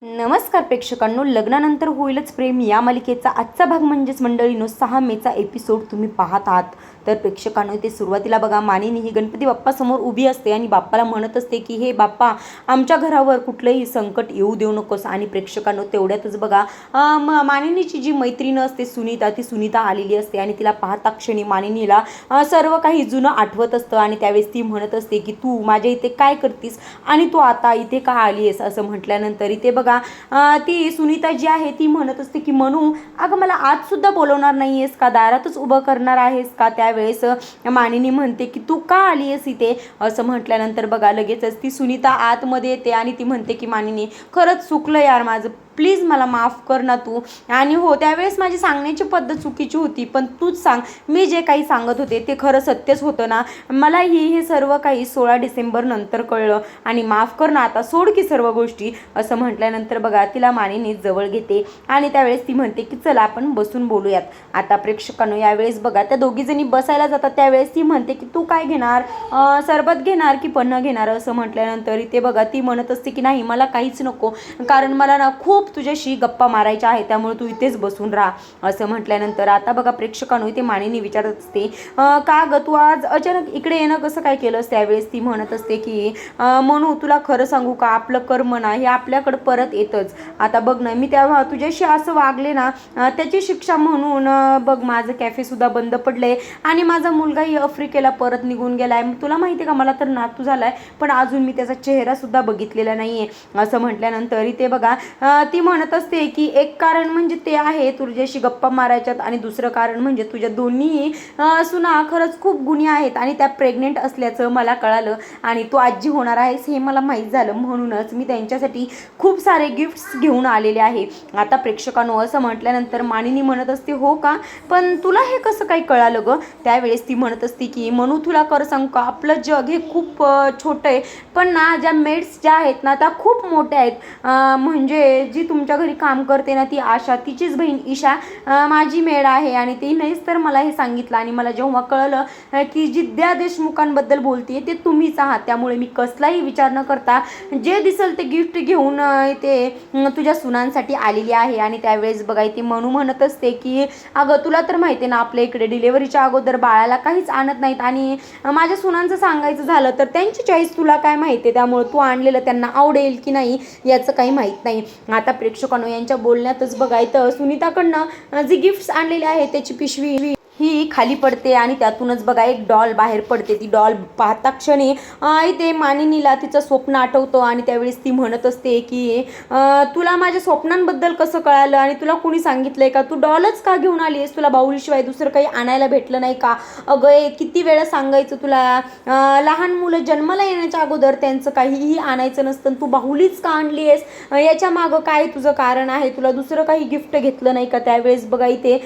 नमस्कार प्रेक्षकांनो, लग्नानंतर होईलच प्रेम या मालिकेचा आजचा भाग म्हणजेच मंडळीनो 6 मेचा एपिसोड तुम्ही पाहत आहात. तर प्रेक्षकांनो, ते सुरुवातीला बघा मानिनी ही गणपती बाप्पासमोर उभी असते आणि बाप्पाला म्हणत असते की हे बाप्पा, आमच्या घरावर कुठलंही संकट येऊ देऊ नकोस. आणि प्रेक्षकांनो, तेवढ्यातच बघा मानिनीची जी मैत्रीण असते सुनीता, ती सुनीता आलेली असते आणि तिला पाहता क्षणी मानिनीला सर्व काही जुनं आठवत असतं. आणि त्यावेळेस ती म्हणत असते की तू माझ्या इथे काय करतीस आणि तू आता इथे का आली आहेस असं म्हटल्यानंतर इथे बघा ती सुनीता जी आहे ती म्हणत असते की मनू, अगं मला आज सुद्धा बोलवणार नाही आहेस का, दारातच उभं करणार आहेस का. त्यावेळेस मानिनी म्हणते की तू का आली आहेस इथे असं म्हटल्यानंतर बघा लगेचच ती सुनीता आतमध्ये येते आणि ती म्हणते की मानिनी, खरंच चुकलं यार माझं, प्लीज मला माफ कर ना तू. आणि हो, त्यावेळेस माझी सांगण्याची पद्धत चुकीची होती, पण तूच सांग मी जे काही सांगत होते ते खरं सत्यच होतं ना. मला हे सर्व काही 16 डिसेंबर नंतर कळलं आणि माफ कर ना, आता सोड की सर्व गोष्टी असं म्हटल्यानंतर बघा तिला मानिनी जवळ घेते आणि त्यावेळेस ती म्हणते की चला आपण बसून बोलूयात. आता प्रेक्षकांनो, यावेळेस बघा त्या दोघीजणी बसायला जातात. त्यावेळेस ती म्हणते की तू काय घेणार, सरबत घेणार की पन्ह घेणार असं म्हटल्यानंतर इथे बघा ती म्हणत असते की नाही मला काहीच नको, कारण मला ना खूप तुझ्याशी गप्पा मारायच्या आहे, त्यामुळे तू इथेच बसून राहा असं म्हटल्यानंतर आता बघा प्रेक्षकांनो, इथे मानिनी विचारत असते का ग तू आज अचानक इकडे येणं कसं काय केलंस. त्यावेळेस ती म्हणत असते की मनू, तुला खरं सांगू का, आपलं कर्म ना हे आपल्याकडं परत येतच. आता बघ ना, मी तेव्हा तुझ्याशी असं वागले ना, त्याची शिक्षा म्हणून बघ माझं कॅफे सुद्धा बंद पडले आणि माझा मुलगाही आफ्रिकेला परत निघून गेलाय. तुला माहिती आहे का, मला तर नातू झालाय, पण अजून मी त्याचा चेहरा सुद्धा बघितलेला नाहीये असं म्हटल्यानंतर इथे बघा ती म्हणत असते की एक कारण म्हणजे ते आहे तुझ्याशी गप्पा मारायच्यात आणि दुसरं कारण म्हणजे तुझ्या दोन्ही सुना खरंच खूप गुणी आहेत आणि त्या प्रेग्नेंट असल्याचं मला कळालं आणि तू आजी होणार आहेस हे मला माहीत झालं, म्हणूनच मी त्यांच्यासाठी खूप सारे गिफ्ट्स घेऊन आलेले आहे. आता प्रेक्षकांनो, असं म्हटल्यानंतर मानिनी म्हणत असते हो का, पण तुला हे कसं काही कळालं ग. त्यावेळेस ती म्हणत असते की मनू, तुला खरं सांगू का, आपलं जग हे खूप छोटं आहे, पण ना ज्या मेड्स ज्या आहेत ना त्या खूप मोठ्या आहेत. म्हणजे जी तुमच्या घरी काम करते ना ती आशा, तिचीच बहीण ईशा माझी मेड आहे आणि ती नाहीच तर मला हे सांगितलं. आणि मला जेव्हा कळलं की जिद्या देशमुखांबद्दल बोलते ते तुम्हीच आहात, त्यामुळे मी कसलाही विचार न करता जे दिसेल ते गिफ्ट घेऊन ते तुझ्या सुनांसाठी आलेली आहे. आणि त्यावेळेस बघा ती मनू म्हणत असते की अगं तुला तर माहिती आहे ना, आपल्या इकडे डिलेव्हरीच्या अगोदर बाळाला काहीच आणत नाहीत आणि माझ्या सुनांचं सांगायचं झालं तर त्यांची चॉईस तुला काय माहिती आहे, त्यामुळे तू आणलेलं त्यांना आवडेल की नाही याचं काही माहीत नाही. आता प्रेक्षकांनो, यांच्या बोलण्यातच बघायचं सुनीताकडनं जी गिफ्ट्स आणलेले आहे त्याची पिशवी ही खाली पडते आणि त्यातूनच बघा एक डॉल बाहेर पडते. ती डॉल पाहता क्षणी इथे मानिनीला तिचं स्वप्न आठवतं आणि त्यावेळेस ती म्हणत असते की तुला माझ्या स्वप्नांबद्दल कसं कळालं आणि तुला कोणी सांगितलंय का, तू डॉलच का घेऊन आली आहेस, तुला बाहुलीशिवाय दुसरं काही आणायला भेटलं नाही का. अगं किती वेळा सांगायचं तुला, लहान मुलं जन्माला येण्याच्या अगोदर त्यांचं काहीही आणायचं नसतं, तू बाहुलीच का आणली आहेस, याच्या मागं काय तुझं कारण आहे, तुला दुसरं काही गिफ्ट घेतलं नाही का. त्यावेळेस बघा इथे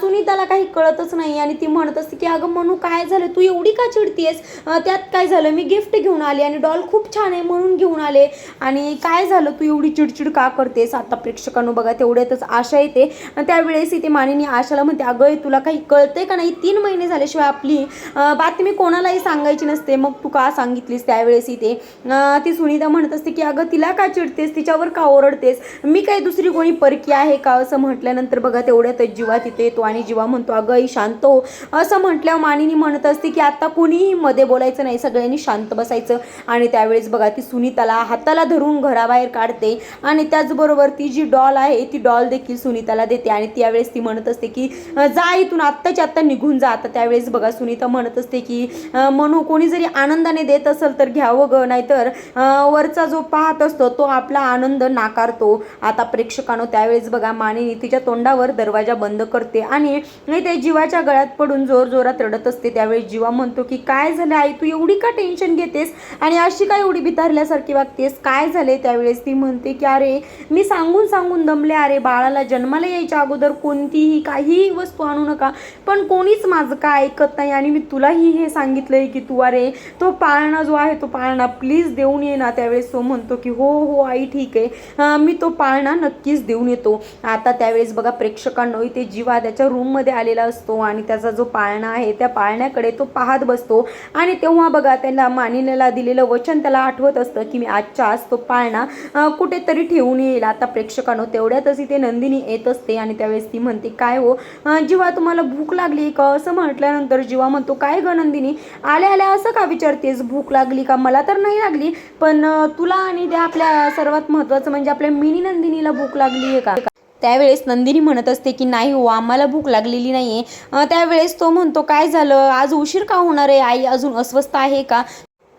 सुनीताला काही कळतच नाही आणि ती म्हणत असते की अगं मनू काय झालं, तू एवढी का चिडतीयस, त्यात काय झालं, मी गिफ्ट घेऊन आले आणि डॉल खूप छान आहे म्हणून घेऊन आले, आणि काय झालं तू एवढी चिडचिड का करतेस. आता प्रेक्षकांनो बघा तेवढ्यातच आशा येते. त्यावेळेस इथे मानिनी आशाला म्हणते अगं तुला काही कळते का नाही, 3 महिने झाल्याशिवाय आपली बातमी कोणालाही सांगायची नसते, मग तू का सांगितलीस. त्यावेळेस इथे ती सुनीता म्हणत असते की अगं तिला का चिडतेस, तिच्यावर का ओरडतेस, मी काही दुसरी कोणी परकी आहे का असं म्हटल्यानंतर बघा तेवढ्यातच जीवा तिथे येतो आणि जीवा म्हणतो अगं शांत हो असं म्हटल्यावर मानिनी म्हणत असते की आता कोणीही मध्ये बोलायचं नाही, सगळ्यांनी शांत बसायचं. आणि त्यावेळेस बघा ती सुनीताला हाताला धरून घराबाहेर काढते आणि त्याचबरोबर ती जी डॉल आहे ती डॉल देखील सुनीताला देते आणि त्यावेळेस ती म्हणत असते की जा इथून आत्ताच्या आत्ता निघून जा. आता त्यावेळेस बघा सुनीता म्हणत असते की मनू, कोणी जरी आनंदाने देत असेल तर घ्यावं ग, नाहीतर वरचा जो पाहत असतो तो आपला आनंद नाकारतो. आता प्रेक्षकांनो, त्यावेळेस बघा मानिनी तिच्या तोंडावर दरवाजा बंद करते आणि ते जीवाच्या गळ्यात पडून जोर जोरात रडत असते. त्यावेळी जीवा म्हणतो की काय झालं आई, तू एवढी का टेन्शन घेतेस आणि अशी काय एवढी भितारल्यासारखी वागतेस, काय झाले. त्यावेळेस ती म्हणते की अरे मी सांगून सांगून दमले, अरे बाळाला जन्माला यायच्या अगोदर कोणतीही काहीही वस्तू आणू नका, पण कोणीच माझं काय ऐकत नाही आणि मी तुलाही हे सांगितलंय की तू अरे तो पाळणा जो आहे तो पाळणा प्लीज देऊन ये ना. त्यावेळेस तो म्हणतो की हो हो आई ठीक आहे, मी तो पाळणा नक्कीच देऊन येतो. आता त्यावेळेस बघा प्रेक्षकांनो, इथे जीवा त्याच्या रूममध्ये आलेला असतो आणि त्याचा जो पाळणा आहे त्या पाळण्याकडे तो पाहत बसतो. आणि तेव्हा बघा त्याला मानिनीला दिलेलं वचन त्याला आठवत असतं की मी आजच्या आज तो पाळणा कुठेतरी ठेवून येईल. आता प्रेक्षकांनो तेवढ्यातच इथे नंदिनी येत असते आणि त्यावेळेस ती म्हणते काय हो जीवा तुम्हाला भूक लागली का असं म्हटल्यानंतर जीवा म्हणतो काय ग नंदिनी आल्या आल्या असं का विचारतेस, भूक लागली का? मला तर नाही लागली, पण तुला आणि त्या आपल्या सर्वात महत्त्वाचं म्हणजे आपल्या मिनी नंदिनीला भूक लागली आहे का? त्यावेळेस नंदिनी म्हणत असते की नाही हो आम्हाला भूक लागलेली नाही आहे. त्यावेळेस तो म्हणतो काय झालं आज उशीर का होणार आहे, आई अजून अस्वस्थ आहे का?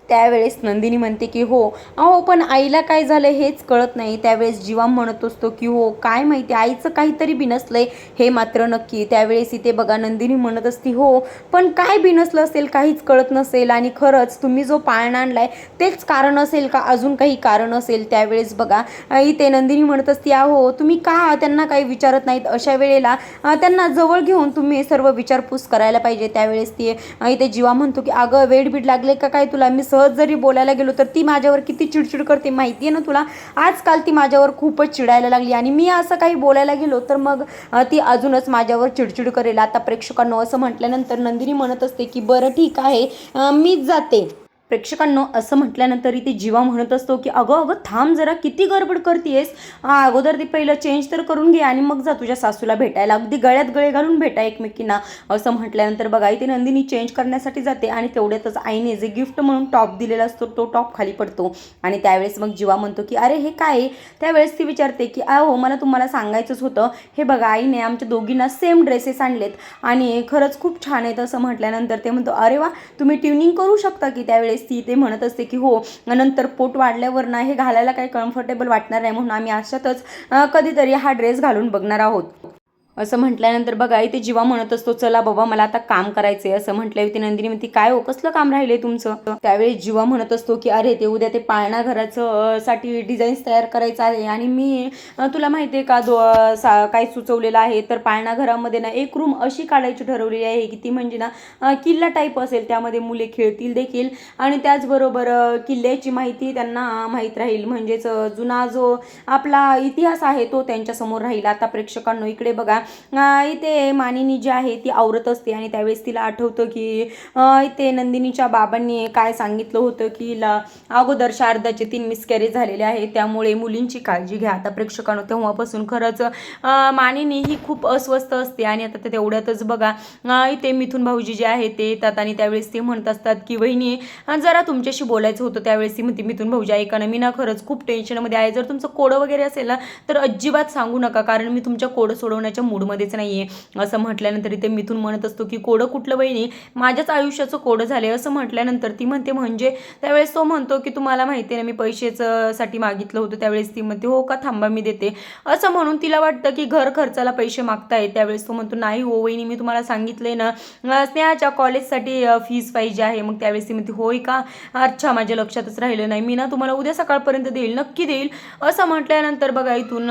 त्यावेळेस नंदिनी म्हणते की हो अहो पण आईला काय झालं हेच कळत नाही. त्यावेळेस जीवा म्हणत असतो की हो काय माहिती आईचं काहीतरी बिनसलंय हे मात्र नक्की. त्यावेळेस इथे बघा नंदिनी म्हणत असते हो पण काय बिनसलं असेल काहीच कळत नसेल आणि खरंच तुम्ही जो पाळणा आणलाय तेच कारण असेल का अजून काही कारण असेल. त्यावेळेस बघा इथे नंदिनी म्हणत असते अहो तुम्ही का त्यांना काही विचारत नाहीत, अशा वेळेला त्यांना जवळ घेऊन तुम्ही सर्व विचारपूस करायला पाहिजे. त्यावेळेस ती इथे जीवा म्हणतो की अगं वेडबीड लागले का काय तुला, मी सहज जरी बोलायला गेलो तर ती माझ्यावर किती चिडचिड करते माहिती आहे ना तुला, आजकाल ती माझ्यावर खूपच चिडायला लागली आणि मी असं काही बोलायला गेलो तर मग ती अजूनच माझ्यावर चिडचिड करेल. आता प्रेक्षकांनो असं म्हटल्यानंतर नंदिनी म्हणत असते की बरं ठीक आहे मीच जाते. प्रेक्षकांनो असं म्हटल्यानंतर इथे जीवा म्हणत असतो की अगं अगं थांब जरा किती गडबड करतेस, अगोदर ती पहिलं चेंज तर करून घे आणि मग जा तुझ्या सासूला भेटायला, अगदी गळ्यात गळे घालून भेटा एकमेकींना. असं म्हटल्यानंतर बघा इथे नंदिनी चेंज करण्यासाठी जाते आणि तेवढ्यातच आईने जे गिफ्ट म्हणून टॉप दिलेला असतो तो टॉप खाली पडतो आणि त्यावेळेस मग जीवा म्हणतो की अरे हे काय. त्यावेळेस ती विचारते की हो मला तुम्हाला सांगायचंच होतं, हे बघा आईने आमच्या दोघींना सेम ड्रेसेस आणलेत आणि खरंच खूप छान आहेत. असं म्हटल्यानंतर ते म्हणतो अरे वा तुम्ही ट्युनिंग करू शकता की. त्यावेळेस ती ते म्हणत असते की हो नंतर पोट वाढल्यावर ना हे घालायला काही कम्फर्टेबल वाटणार नाही म्हणून आम्ही अशातच कधीतरी हा ड्रेस घालून बघणार आहोत. असं म्हटल्यानंतर बघा इथे जीवा म्हणत असतो चला बाबा मला आता काम करायचंय. असं म्हटल्यावर ती नंदिनी म्हणते काय हो कसलं काम राहिले तुमचं. त्यावेळी जीवा म्हणत असतो की अरे ते उद्या ते पाळणा घराचं साठी डिझाईन्स तयार करायचं आहे आणि मी तुला माहिती आहे का काय सुचवलेलं आहे तर पाळणा घरामध्ये ना एक रूम अशी काढायची ठरवलेली आहे की ती म्हणजे ना किल्ला टाईप असेल, त्यामध्ये मुले खेळतील देखील आणि त्याचबरोबर किल्ल्याची माहिती त्यांना माहीत राहील, म्हणजेच जुना जो आपला इतिहास आहे तो त्यांच्यासमोर राहील. आता प्रेक्षकांनो इकडे बघा इथे मानिनी जी आहे ती आवरत असते आणि त्यावेळेस तिला आठवतं की इथे नंदिनीच्या बाबांनी काय सांगितलं होतं की अगोदर शारदाचे 3 मिसकॅरेज झालेले आहे त्यामुळे मुलींची काळजी घ्या. आता प्रेक्षकांनो तेव्हापासून खरंच मानिनी ही खूप अस्वस्थ असते आणि आता तेवढ्यातच बघा इथे मिथुन भाऊजी जे आहे ते येतात आणि त्यावेळेस ते म्हणत असतात की वहिनी जरा तुमच्याशी बोलायचं होतं. त्यावेळेस ती म्हणते मिथुन भाऊजी ऐका ना मी ना खरंच खूप टेन्शनमध्ये आहे, जर तुमचं कोडं वगैरे असेल ना तर अजिबात सांगू नका कारण मी तुमच्या कोडं सोडवण्याच्या मूडमध्येच नाही आहे. असं म्हटल्यानंतर इथे मिथुन म्हणत असतो की कोडं कुठलं वहिनी, माझ्याच आयुष्याचं कोडं झाले. असं म्हटल्यानंतर ती म्हणते म्हणजे, त्यावेळेस तो म्हणतो की तुम्हाला माहिती आहे ना मी पैशासाठी मागितलं होतं. त्यावेळेस ती म्हणते हो का थांबा मी देते. असं म्हणून तिला वाटतं की घर खर्चाला पैसे मागताय. त्यावेळेस तो म्हणतो नाही हो वहिनी मी तुम्हाला सांगितलंय ना स्नेहाच्या कॉलेजसाठी फीज पाहिजे आहे. मग त्यावेळेस ती म्हणते होय का, अच्छा माझ्या लक्षातच राहिलं नाही, मी ना तुम्हाला उद्या सकाळपर्यंत देईल, नक्की देईल. असं म्हटल्यानंतर बघा इथून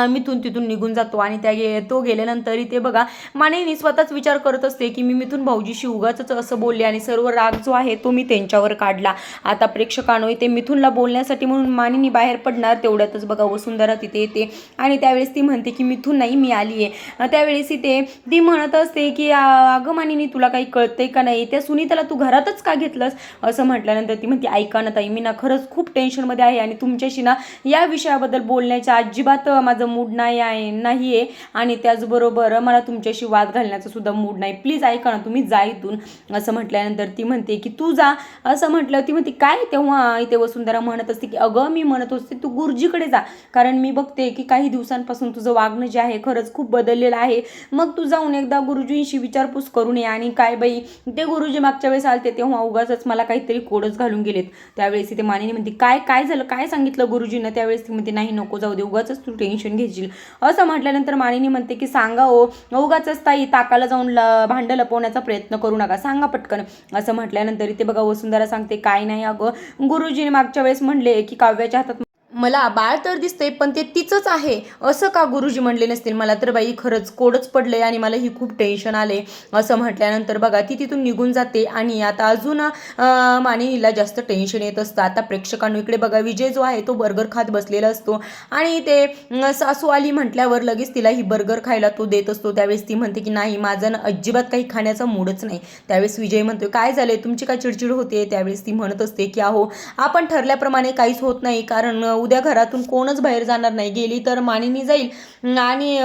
मिथून तिथून निघून जातो आणि तो गेल्यानंतर इथे बघा मानिनी स्वतःच विचार करत असते की मी मिथुन भाऊजीशी उगाच असं बोलले आणि सर्व राग जो आहे तो मी त्यांच्यावर काढला. आता प्रेक्षकांनो इथे मिथुनला बोलण्यासाठी म्हणून मानिनी बाहेर पडणार, तेवढ्यातच बघा वसुंधरा तिथे येते आणि त्यावेळेस ती म्हणते की मिथुन नाही मी आली आहे. त्यावेळेस इथे ती म्हणत असते की अगं मानिनी तुला काही कळतंय का नाही, त्या सुनीताला तू घरातच का घेतलंस. असं म्हटल्यानंतर ती म्हणते ऐका ना ताई मी ना खरंच खूप टेन्शनमध्ये आहे आणि तुमच्याशी ना या विषयाबद्दल बोलण्याच्या अजिबात माझं मूड नाही आहे आणि त्याचबरोबर मला तुमच्याशी वाद घालण्याचा सुद्धा मूड नाही, प्लीज ऐका ना तुम्ही जा इथून. असं म्हटल्यानंतर ती म्हणते की तू जा. असं म्हटलं ती म्हणते काय. तेव्हा इथे वसुंधरा म्हणत असते की अगं मी म्हणत असते तू गुरुजीकडे जा कारण मी बघते की काही दिवसांपासून तुझं वागणं जे आहे खरंच खूप बदललेलं आहे, मग तू जाऊन एकदा गुरुजींशी विचारपूस करून ये. आणि काय बाई ते गुरुजी मागच्या वेळेस आलते तेव्हा उगाच मला काहीतरी कोडच घालून गेलेत. त्यावेळेस इथे मानिनी म्हणते काय झालं काय सांगितलं गुरुजींना. त्यावेळेस ती म्हणते नाही नको जाऊ दे उगाच तू टेन्शन घेशील. असं म्हटल्यानंतर मानिनी म्हणते की सांगा हो उगाच ताई ताकाला जाऊन भांडं लपवण्याचा प्रयत्न करू नका, सांगा पटकन. असं म्हटल्यानंतर इथे बघा वसुंधरा सांगते काय नाही अगं गुरुजीने मागच्या वेळेस म्हणले की काव्याच्या हातात मला बाळ तर दिसतंय पण ते तिचंच आहे असं का गुरुजी म्हणले नसतील. मला तर बाई खरंच कोडच पडले आणि मला ही खूप टेन्शन आले असं म्हटल्यानंतर बघा ती तिथून निघून जाते. आणि आता अजून मानिनीला जास्त टेन्शन येत असतं. आता प्रेक्षकांनो इकडे बघा विजय जो आहे तो बर्गर खात बसलेला असतो आणि ते सासू आली म्हटल्यावर लगेच तिला ही बर्गर खायला तो देत असतो. त्यावेळेस ती म्हणते की नाही माझं ना अजिबात काही खाण्याचा मूडच नाही. त्यावेळेस विजय म्हणतो काय झालंय तुमची काय चिडचिड होते. त्यावेळेस ती म्हणत असते की अहो आपण ठरल्याप्रमाणे काहीच होत नाही कारण उद्या घरातून कोणच बाहेर जाणार नाही. गेली तर मानिनी जाईल आणि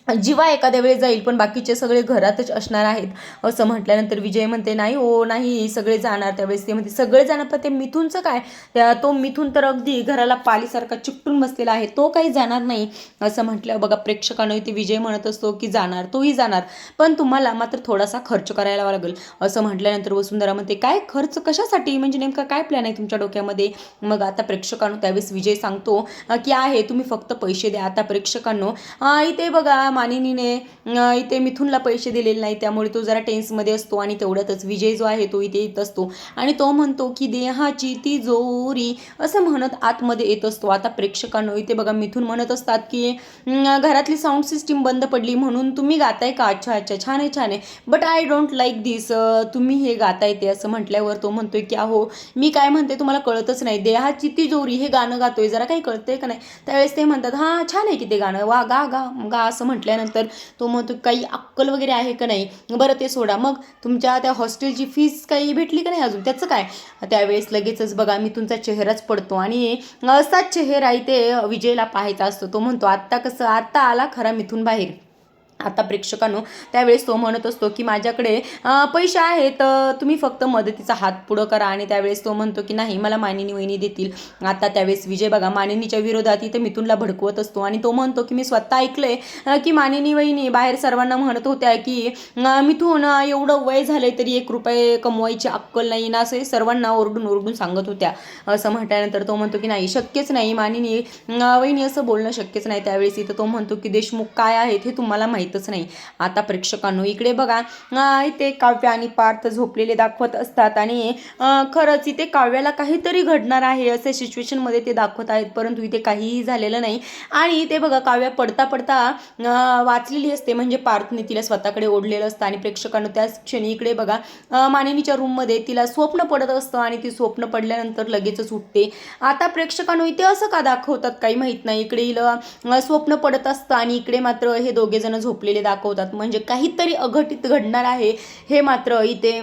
जीवा एखाद्या वेळेस जाईल पण बाकीचे सगळे घरातच असणार आहेत असं म्हटल्यानंतर विजय म्हणते नाही हो नाही सगळे जाणार. त्यावेळेस ते म्हणते सगळे जाणार पण ते मिथूनचं काय. तो मिथून तर अगदी घराला पालीसारखा चिकटून बसलेला आहे तो काही जाणार नाही असं म्हटलं. बघा प्रेक्षकांना इथे विजय म्हणत असतो की जाणार तोही जाणार पण तुम्हाला मात्र थोडासा खर्च करायला लागेल असं म्हटल्यानंतर वसुंधरा म्हणते काय खर्च कशासाठी म्हणजे नेमका काय प्लॅन आहे तुमच्या डोक्यामध्ये. मग आता प्रेक्षकांनो त्यावेळेस विजय सांगतो की आहे तुम्ही फक्त पैसे द्या. आता प्रेक्षकांनो इथे बघा मानिनीने इथे मिथूनला पैसे दिलेले नाही त्यामुळे तो जरा टेन्समध्ये असतो आणि तेवढ्यातच विजय जो आहे तो इथे येत असतो आणि तो म्हणतो की देहाची तिजोरी असं म्हणत आतमध्ये येत असतो. आता प्रेक्षकांनो इथे बघा मिथून म्हणत असतात की घरातली साऊंड सिस्टीम बंद पडली म्हणून तुम्ही गाताय का. अच्छा अच्छा छान आहे छान आहे बट आय डोंट लाईक दिस तुम्ही हे गाताय ते असं म्हटल्यावर तो म्हणतोय की अहो मी काय म्हणते तुम्हाला कळतच नाही. देहाची तिजोरी हे गाणं गातोय जरा काही कळतंय का नाही. त्यावेळेस ते म्हणतात हां छान आहे की ते गाणं वा गा गा गा असं म्हटल्यानंतर तो म्हणतो काही अक्कल वगैरे आहे का नाही. बरं ते सोडा मग तुमच्या त्या हॉस्टेलची फीस काही भेटली का नाही अजून त्याचं काय. त्यावेळेस लगेचच बघा मिथूनचा चेहराच पडतो आणि असाच चेहरा इथे विजयला पाहायचा असतो. तो म्हणतो आत्ता कसं आत्ता आला खरा मिथून बाहेर. आता प्रेक्षकांनो त्यावेळेस तो म्हणत असतो की माझ्याकडे पैसे आहेत तुम्ही फक्त मदतीचा हात पुढं करा. आणि त्यावेळेस तो म्हणतो की नाही मला मानिनी वहिनी देतील. आता त्यावेळेस विजय बघा मानिनीच्या विरोधात इथे मिथूनला भडकवत असतो आणि तो म्हणतो की मी स्वतः ऐकलंय की मानिनी वहिनी बाहेर सर्वांना म्हणत होत्या की मिथून एवढं वय झालंय तरी 1 रुपये कमवायची अक्कल नाही ना असे सर्वांना ओरडून ओरडून सांगत होत्या असं म्हटल्यानंतर तो म्हणतो की नाही शक्यच नाही मानिनी वहिनी असं बोलणं शक्यच नाही. त्यावेळेस इथं तो म्हणतो की देशमुख काय आहेत हे तुम्हाला माहितच नाही. आता प्रेक्षकांनो इकडे बघा इथे काव्य आणि पार्थ झोपलेले दाखवत असतात आणि खरंच इथे काव्याला काहीतरी घडणार आहे असे सिच्युएशन मध्ये ते दाखवत आहेत परंतु इथे काहीही झालेलं नाही. आणि इथे बघा काव्या पडता पडता वाचलेली असते म्हणजे पार्थने तिला स्वतःकडे ओढलेलं असतं आणि प्रेक्षकांनो त्याच क्षणी इकडे बघा मानिनीच्या रूममध्ये तिला स्वप्न पडत असतं आणि ती स्वप्न पडल्यानंतर लगेचच उठते. आता प्रेक्षकांनो इथे असं का दाखवतात काही माहित नाही. इकडे हिला स्वप्न पडत असतं आणि इकडे मात्र हे दोघे जण झोपलेले दाखवतात म्हणजे काहीतरी अघटित घडणार आहे हे मात्र इथे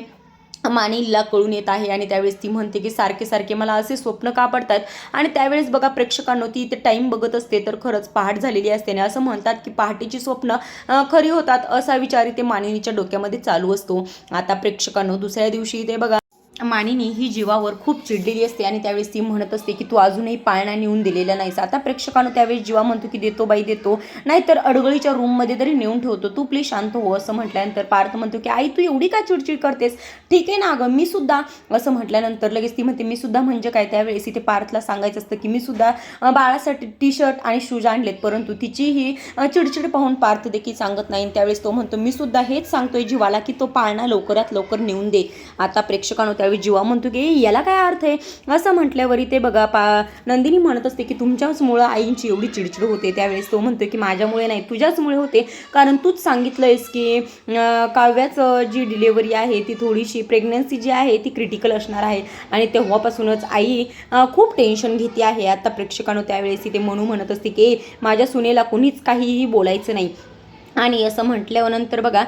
मानिनीला कळून येत आहे. आणि त्यावेळेस ती म्हणते की सारखे सारखे मला असे स्वप्न का पडतात. आणि त्यावेळेस बघा प्रेक्षकांनो ती इथे टाईम बघत असते तर खरंच पहाट झालेली असते आणि असं म्हणतात की पहाटेची स्वप्न खरी होतात असा विचार इथे मानिनीच्या डोक्यामध्ये चालू असतो. आता प्रेक्षकांनो दुसऱ्या दिवशी इथे बघा मानिनी ही जीवावर खूप चिडलेली असते आणि त्यावेळेस ती म्हणत असते की तू अजूनही पाळणा नेऊन दिलेला नाहीस. आता प्रेक्षकांनो त्यावेळेस जीवा म्हणतो की देतो बाई देतो नाहीतर अडगळीच्या रूममध्ये तरी नेऊन ठेवतो तू प्लीज शांत हो असं म्हटल्यानंतर पार्थ म्हणतो की आई तू एवढी का चिडचिड करतेस ठीक आहे ना अगं मी सुद्धा असं म्हटल्यानंतर लगेच ती म्हणते मी सुद्धा म्हणजे काय. त्यावेळेस इथे पार्थला सांगायचं असतं की मी सुद्धा बाळासाठी टी-शर्ट आणि शूज आणलेत परंतु तिची ही चिडचिड पाहून पार्थ देखील सांगत नाही. त्यावेळेस तो म्हणतो मी सुद्धा हेच सांगतोय जीवाला की तो पाळणा लवकरात लवकर नेऊन दे. आता प्रेक्षकांनो त्यावेळी जीवा म्हणतो की याला काय अर्थ आहे असं म्हटल्यावर इथे बघा नंदिनी म्हणत असते की तुमच्याचमुळं आईंची एवढी चिडचिड होते. त्यावेळेस तो म्हणतो की माझ्यामुळे नाही तुझ्याचमुळे होते कारण तूच सांगितलंयस की काव्याचं जी डिलेव्हरी आहे ती थोडीशी प्रेग्नन्सी जी आहे ती क्रिटिकल असणार आहे आणि तेव्हापासूनच आई खूप टेन्शन घेते आहे. आता प्रेक्षकांनो त्यावेळेस इथे मनू म्हणत असते की माझ्या सुनेला कोणीच काहीही बोलायचं नाही. आणि असं म्हटल्यानंतर बघा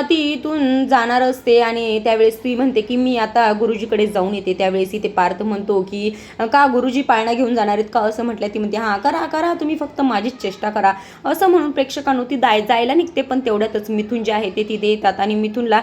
ती इथून जाणार असते आणि त्यावेळेस ती म्हणते की मी आता गुरुजीकडे जाऊन येते. त्यावेळेस इथे पार्थ म्हणतो की का गुरुजी पाळणा घेऊन जाणार आहेत का असं म्हटलं. ती म्हणते हां करा करा तुम्ही फक्त माझीच चेष्टा करा असं म्हणून प्रेक्षकांनो ती जायला निघते पण तेवढ्यातच मिथून जे आहे ते तिथे येतात आणि मिथूनला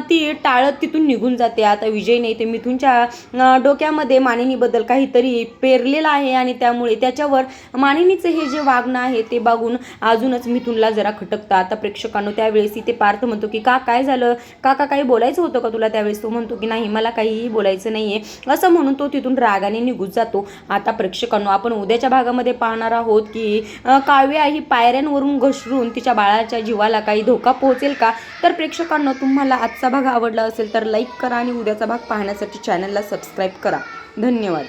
ती टाळत तिथून निघून जाते. आता विजय नाही ते मिथूनच्या डोक्यामध्ये मानिनीबद्दल काहीतरी पेरलेलं आहे आणि त्यामुळे त्याच्यावर मानिनीचं हे जे वागणं आहे ते बघून अजूनच मिथूनला जरा खटकतं. आता प्रेक्षकांनो त्यावेळेस इथे पार्थ म्हणतो की का काय झालं काका काही बोलायचं होतं का तुला. त्यावेळेस तो म्हणतो की नाही मला काहीही बोलायचं नाहीये असं म्हणून तो तिथून रागाने निघून जातो. आता प्रेक्षकांनो आपण उद्याच्या भागामध्ये पाहणार आहोत की काव्या ही पायऱ्यांवरून घसरून तिच्या बाळाच्या जीवाला काही धोका पोहोचेल का. तर प्रेक्षकांनो तुम्हाला आजचा भाग आवडला असेल तर लाईक करा आणि उद्याचा भाग पाहण्यासाठी चॅनलला सबस्क्राईब करा. धन्यवाद.